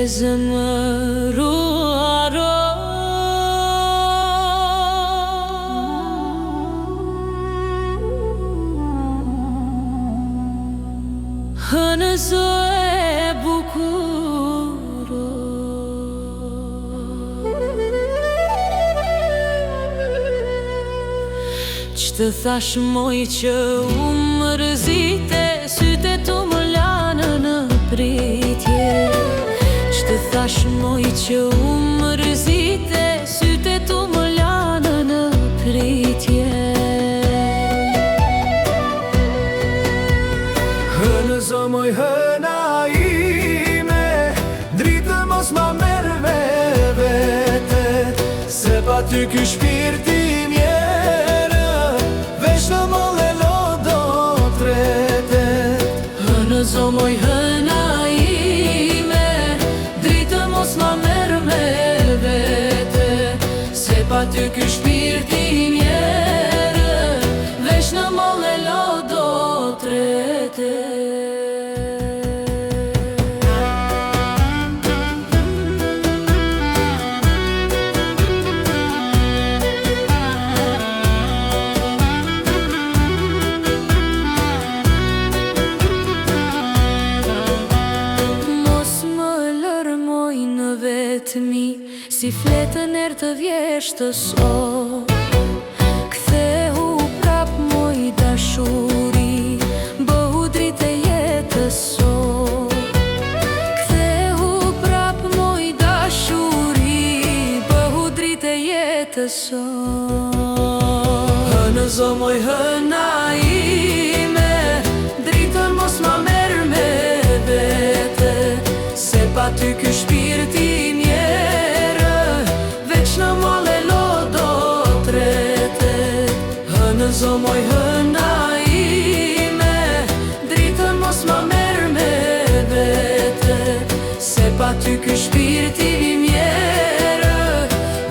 zemëruaro. Hënë zo e bukuro, që të thash moj që u mërzite, syte tu më lanë në pritje. Që të thash moj që u mërzite, syte tu më lanë në pritje. Hënë zo moj hëna ime, dritë mos ma merë me vete, se pa ty ky shpirti mjerë, veç në molle lo do trete. Hënë zo moj hëna ime, dritë mos ma merë me vete, se pa ty ky shpirti mjerë, veç në molle lo do trete. Si fletën erë të vjeshtë so, kthehu prap moj dashuri, bëhu dritë e jetës so. Kthehu prap moj dashuri, bëhu dritë e jetës so. Hënë zo moj hëna ime, dritën mos ma merë me vete, se pa ty ky shpirti mjerë, veç në molle lo do trete. Hënë zo moj hëna ime, dritën mos ma merë me vete, se pa ty ky shpirti mjerë,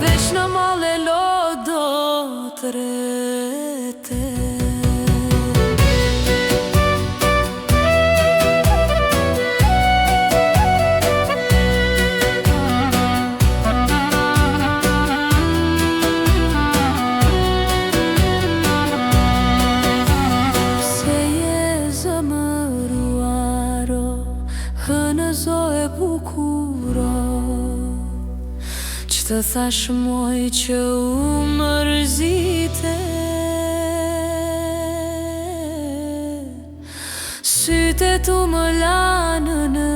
veç në molle lo do trete. Hënë zo e bukuro, që të thash moj që u mërzite, syte tu më lanë në